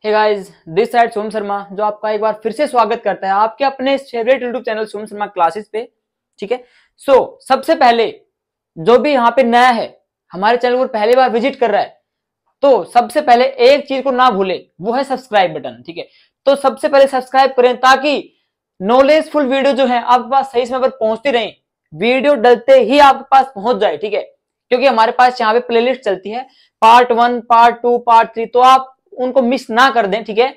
Hey guys, this side सोम शर्मा जो आपका एक बार फिर से स्वागत करता है आपके अपने फेवरेट यूट्यूब चैनल सोम शर्मा क्लासेस पे। ठीक है। सबसे पहले जो भी यहाँ पे नया है, हमारे चैनल को पहली बार विजिट कर रहा है, तो सबसे पहले एक चीज को ना भूले, वो है सब्सक्राइब बटन। ठीक है, तो सबसे पहले सब्सक्राइब करें ताकि नॉलेजफुल वीडियो जो है आपके पास सही समय पर पहुंचती रहे, वीडियो डलते ही आपके पास पहुंच जाए। ठीक है, क्योंकि हमारे पास यहाँ पे प्लेलिस्ट चलती है, पार्ट 1, पार्ट 2, पार्ट 3, तो आप उनको मिस ना कर दें। ठीक है,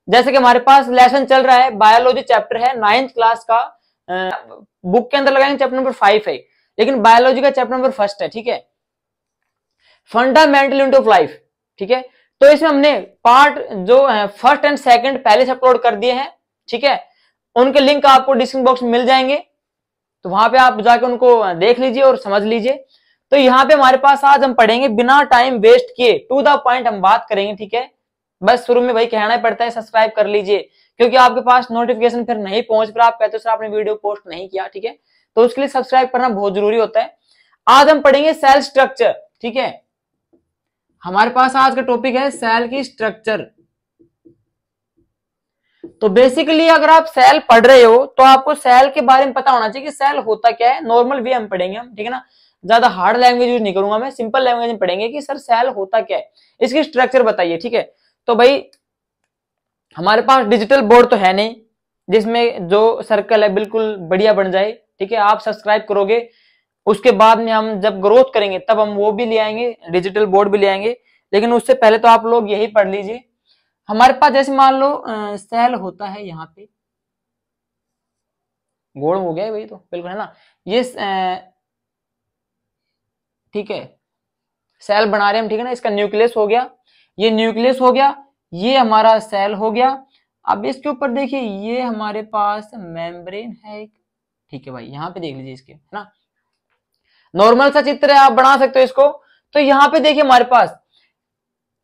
जैसे कि हमारे पास लेसन चल रहा है, बायोलॉजी चैप्टर है 9th क्लास का, बुक के अंदर लगाएंगे चैप्टर नंबर 5 है, लेकिन बायोलॉजी का चैप्टर नंबर 1 है। ठीक है, फंडामेंटल यूनिट ऑफ लाइफ। ठीक है, तो इसमें हमने पार्ट जो है 1st एंड 2nd पहले से अपलोड कर दिए हैं। ठीक है, उनके लिंक आपको डिस्क्रिप्शन बॉक्स में मिल जाएंगे, तो वहां पे आप जाके उनको देख लीजिए और समझ लीजिए। तो यहाँ पे हमारे पास आज हम पढ़ेंगे, बिना टाइम वेस्ट किए टू द पॉइंट हम बात करेंगे। ठीक है, बस शुरू में भाई कहना ही पड़ता है सब्सक्राइब कर लीजिए, क्योंकि आपके पास नोटिफिकेशन फिर नहीं पहुंच पर आप कहते हो सर आपने वीडियो पोस्ट नहीं किया। ठीक है, तो उसके लिए सब्सक्राइब करना बहुत जरूरी होता है। आज हम पढ़ेंगे सेल स्ट्रक्चर। ठीक है, हमारे पास आज का टॉपिक है सेल की स्ट्रक्चर। तो बेसिकली अगर आप सेल पढ़ रहे हो तो आपको सेल के बारे में पता होना चाहिए कि सेल होता क्या है। नॉर्मल वे हम पढ़ेंगे हम, ठीक है ना, ज्यादा हार्ड लैंग्वेज यूज नहीं करूंगा मैं, सिंपल लैंग्वेज में पढ़ेंगे कि सर सेल होता क्या है, इसकी स्ट्रक्चर बताइए। ठीक है, तो भाई हमारे पास डिजिटल बोर्ड तो है नहीं जिसमें जो सर्कल है बिल्कुल बढ़िया बन जाए। ठीक है, आप सब्सक्राइब करोगे, उसके बाद में हम जब ग्रोथ करेंगे तब हम वो भी ले आएंगे, डिजिटल बोर्ड भी ले आएंगे, लेकिन उससे पहले तो आप लोग यही पढ़ लीजिए। हमारे पास जैसे मान लो सेल होता है, यहाँ पे गोल हो गया है भाई, तो बिल्कुल है ना ये ठीक है, सेल बना रहे हैं हम, ठीक है ना, इसका न्यूक्लियस हो गया, ये न्यूक्लियस हो गया, ये हमारा सेल हो गया। अब इसके ऊपर देखिए ये हमारे पास मेम्ब्रेन है एक। ठीक है भाई, यहाँ पे देख लीजिए इसके, है ना, नॉर्मल सा चित्र है, आप बना सकते हो इसको। तो यहाँ पे देखिए हमारे पास,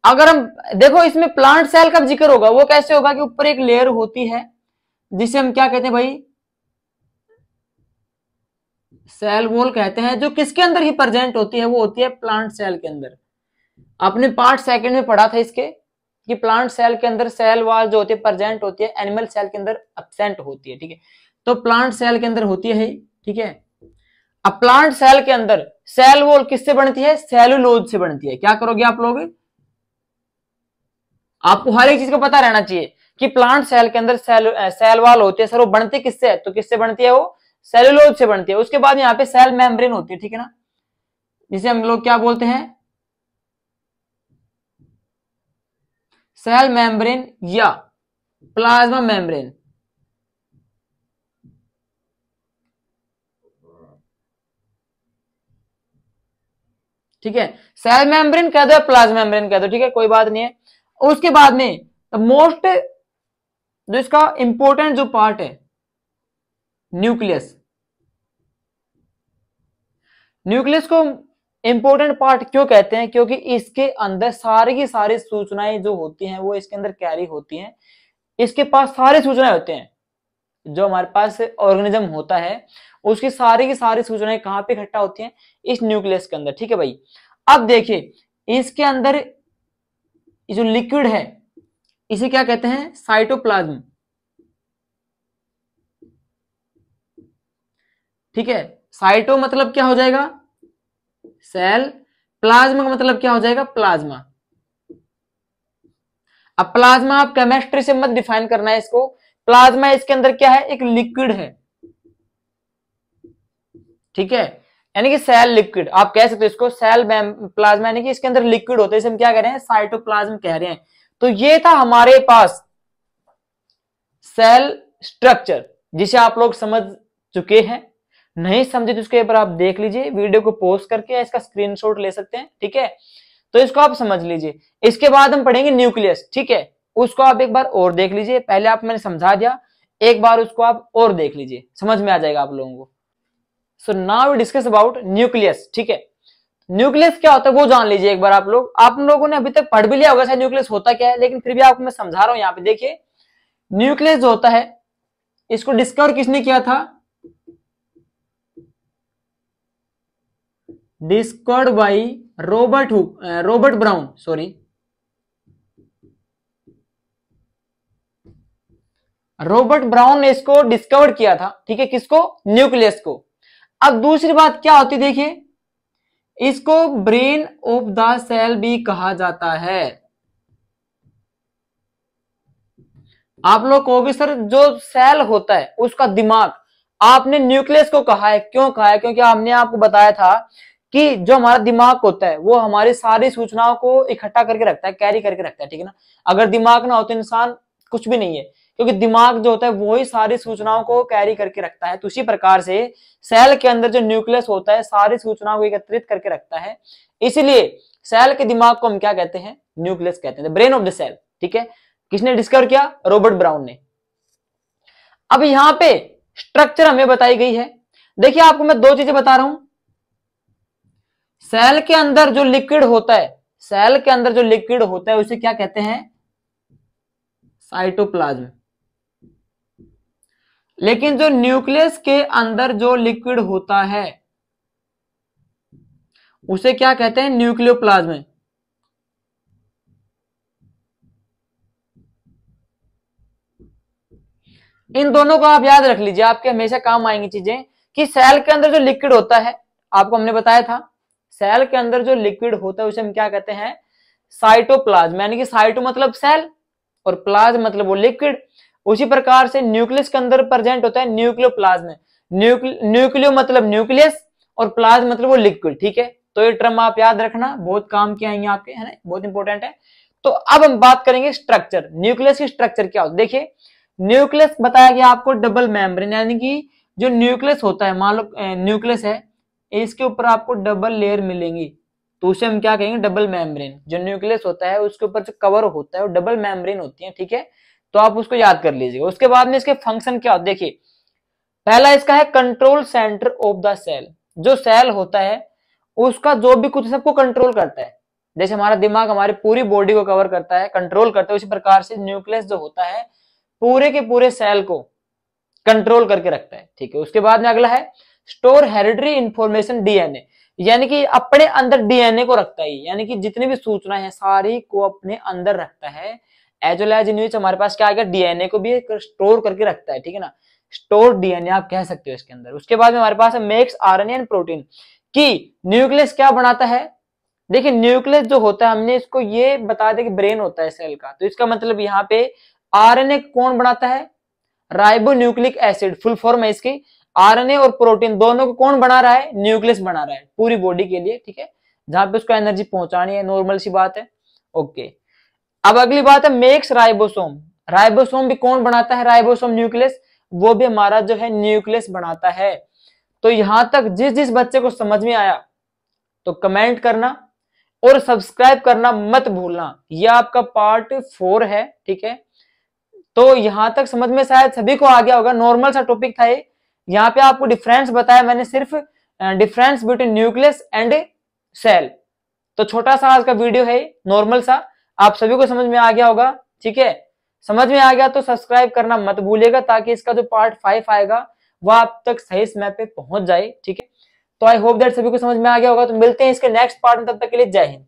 अगर हम देखो इसमें प्लांट सेल का जिक्र होगा, वो कैसे होगा कि ऊपर एक लेयर होती है जिसे हम क्या कहते हैं भाई, सेल वॉल कहते हैं, जो किसके अंदर ही प्रेजेंट होती है, वो होती है प्लांट सेल के अंदर। आपने पार्ट 2 में पढ़ा था इसके कि प्लांट सेल के अंदर सेल वॉल जो होती है प्रेजेंट होती है, एनिमल सेल के अंदर एब्सेंट होती है। ठीक है, तो प्लांट सेल के अंदर होती है। ठीक है, अब प्लांट सेल के अंदर सेल वॉल किससे बनती है, सेलुलोज से बनती है। क्या करोगे आप लोग, आपको हर एक चीज का पता रहना चाहिए कि प्लांट सेल के अंदर सेल वॉल होती है, सर वो बनती किससे है, तो किससे बनती है, वो सेलुलोज से बनती है। उसके बाद यहाँ पे सेल मेम्ब्रेन होती है, ठीक है ना, जिसे हम लोग क्या बोलते हैं, सेल मेम्ब्रेन या प्लाज्मा मेम्ब्रेन। ठीक है, सेल मेम्ब्रेन कह दो या प्लाज्मा मेम्ब्रेन कह दो, ठीक है, कोई बात नहीं है। उसके बाद में मोस्ट जो इसका इंपॉर्टेंट जो पार्ट है, न्यूक्लियस। न्यूक्लियस को इंपॉर्टेंट पार्ट क्यों कहते हैं, क्योंकि इसके अंदर सारी की सारी सूचनाएं जो होती हैं वो इसके अंदर कैरी होती हैं। इसके पास सारी सूचनाएं होती हैं, जो हमारे पास ऑर्गेनिज्म होता है उसकी सारी की सारी सूचनाएं कहां पे इकट्ठा होती हैं, इस न्यूक्लियस के अंदर। ठीक है भाई, अब देखिए इसके अंदर जो लिक्विड है इसे क्या कहते हैं, साइटोप्लाज्म। ठीक है, साइटो मतलब क्या हो जाएगा, सेल, प्लाज्मा का मतलब क्या हो जाएगा, प्लाज्मा। अब प्लाज्मा आप केमिस्ट्री से मत डिफाइन करना है इसको, प्लाज्मा इसके अंदर क्या है, एक लिक्विड है। ठीक है, यानी कि सेल लिक्विड आप कह सकते हो इसको, सेल प्लाज्मा यानी कि इसके अंदर लिक्विड होता है, इसे हम क्या कह रहे हैं, साइटोप्लाज्म कह रहे हैं। तो ये था हमारे पास सेल स्ट्रक्चर, जिसे आप लोग समझ चुके हैं। नहीं समझे तो उसके ऊपर आप देख लीजिए, वीडियो को पॉज करके इसका स्क्रीनशॉट ले सकते हैं। ठीक है, तो इसको आप समझ लीजिए। इसके बाद हम पढ़ेंगे न्यूक्लियस। ठीक है, उसको आप एक बार और देख लीजिए, पहले आप मैंने समझा दिया, एक बार उसको आप और देख लीजिए, समझ में आ जाएगा आप लोगों को। So now we discuss about nucleus. ठीक है, न्यूक्लियस क्या होता है वो जान लीजिए एक बार आप लोग। आप लोगों ने अभी तक पढ़ भी लिया होगा शायद न्यूक्लियस होता क्या है, लेकिन फिर भी आपको मैं समझा रहा हूं। यहाँ पे देखिए न्यूक्लियस जो होता है, इसको डिस्कवर किसने किया था, discovered by Robert brown, sorry, Robert brown ने इसको डिस्कवर किया था, ठीक है, किसको? न्यूक्लियस को। अब दूसरी बात क्या होती, देखिए, इसको ब्रेन ऑफ द सेल भी कहा जाता है। आप लोग कहोगे सर जो सेल होता है उसका दिमाग, आपने न्यूक्लियस को कहा है, क्यों कहा है? क्योंकि हमने आपको बताया था कि जो हमारा दिमाग होता है वो हमारी सारी सूचनाओं को इकट्ठा करके रखता है, कैरी करके रखता है, ठीक है ना। अगर दिमाग ना हो तो इंसान कुछ भी नहीं है, क्योंकि दिमाग जो होता है वो ही सारी सूचनाओं को कैरी करके रखता है। तो उसी प्रकार से सेल के अंदर जो न्यूक्लियस होता है सारी सूचनाओं को एकत्रित करके रखता है, इसलिए सेल के दिमाग को हम क्या कहते हैं? न्यूक्लियस कहते हैं, ब्रेन ऑफ द सेल, ठीक है। किसने डिस्कवर किया? रॉबर्ट ब्राउन ने। अब यहां पे स्ट्रक्चर हमें बताई गई है। देखिए आपको मैं दो चीजें बता रहा हूं। सेल के अंदर जो लिक्विड होता है, सेल के अंदर जो लिक्विड होता है उसे क्या कहते हैं? साइटोप्लाज्म। लेकिन जो न्यूक्लियस के अंदर जो लिक्विड होता है उसे क्या कहते हैं? न्यूक्लियोप्लाज्म। इन दोनों को आप याद रख लीजिए, आपके हमेशा काम आएंगी चीजें। कि सेल के अंदर जो लिक्विड होता है, आपको हमने बताया था, सेल के अंदर जो लिक्विड होता है उसे हम क्या कहते हैं? साइटोप्लाज्म। यानी कि साइटो मतलब सेल और प्लाज्म मतलब वो लिक्विड। उसी प्रकार से न्यूक्लियस के अंदर प्रेजेंट होता है न्यूक्लियोप्लाज्म। न्यूक्लियो मतलब न्यूक्लियस और प्लाज्म मतलब वो लिक्विड, ठीक है। तो ये टर्म आप याद रखना, बहुत काम के आएंगे आपके, है ना, बहुत इंपॉर्टेंट है। तो अब हम बात करेंगे स्ट्रक्चर, न्यूक्लियस की स्ट्रक्चर क्या होता है। देखिए न्यूक्लियस बताया गया आपको डबल मेम्ब्रेन, यानी कि जो न्यूक्लियस होता है, मान लो न्यूक्लियस है, इसके ऊपर आपको डबल लेयर मिलेंगी, तो उसे हम क्या कहेंगे? Double membrane. जो न्यूक्लियस होता है उसके ऊपर जो कवर होता है वो डबल मेम्ब्रेन होती है, ठीक है। तो आप उसको याद कर लीजिएगा। उसके बाद में इसके फंक्शन क्या होते, देखिए पहला इसका है control centre of the cell. जो सेल होता है उसका जो भी कुछ सबको कंट्रोल करता है, जैसे हमारा दिमाग हमारी पूरी बॉडी को कवर करता है, कंट्रोल करता है, उसी प्रकार से न्यूक्लियस जो होता है पूरे के पूरे सेल को कंट्रोल करके रखता है, ठीक है। उसके बाद में अगला है स्टोर हेरिडिटरी इंफॉर्मेशन, डीएनए, यानी कि अपने अंदर डीएनए को रखता है, यानी कि जितनी भी सूचनाएं हैं सारी को अपने अंदर रखता है। एज वेल एज इन विच हमारे पास क्या आ गया? डीएनए को भी स्टोर करके रखता है, ठीक है ना। स्टोर डीएनए आप कह सकते हो इसके अंदर। उसके बाद में हमारे पास है मेक्स आरएनए एंड प्रोटीन, कि न्यूक्लियस क्या बनाता है? देखिए न्यूक्लियस जो होता है, हमने इसको ये बता दिया कि ब्रेन होता है सेल का, तो इसका मतलब यहाँ पे आरएनए कौन बनाता है? Ribo nucleic acid, full form है इसकी। आरएनए और प्रोटीन दोनों को कौन बना रहा है? न्यूक्लियस बना रहा है पूरी बॉडी के लिए, ठीक है, जहां पे उसको एनर्जी पहुंचानी है, नॉर्मल सी बात है, ओके। अब अगली बात है मेक्स राइबोसोम। राइबोसोम भी कौन बनाता है? राइबोसोम न्यूक्लियस, वो भी हमारा जो है न्यूक्लियस बनाता है। तो यहां तक जिस जिस बच्चे को समझ में आया तो कमेंट करना और सब्सक्राइब करना मत भूलना। यह आपका पार्ट 4 है, ठीक है। तो यहां तक समझ में शायद सभी को आ गया होगा, नॉर्मल सा टॉपिक था ये। यहाँ पे आपको डिफरेंस बताया मैंने, सिर्फ difference between nucleus and cell. तो छोटा सा आज का वीडियो है, नॉर्मल सा, आप सभी को समझ में आ गया होगा, ठीक है। समझ में आ गया तो सब्सक्राइब करना मत भूलिएगा, ताकि इसका जो पार्ट 5 आएगा वह आप तक सही समय पे पहुंच जाए, ठीक है। तो आई होप दैट सभी को समझ में आ गया होगा। तो मिलते हैं इसके नेक्स्ट पार्ट में, तब तक के लिए जय हिंद।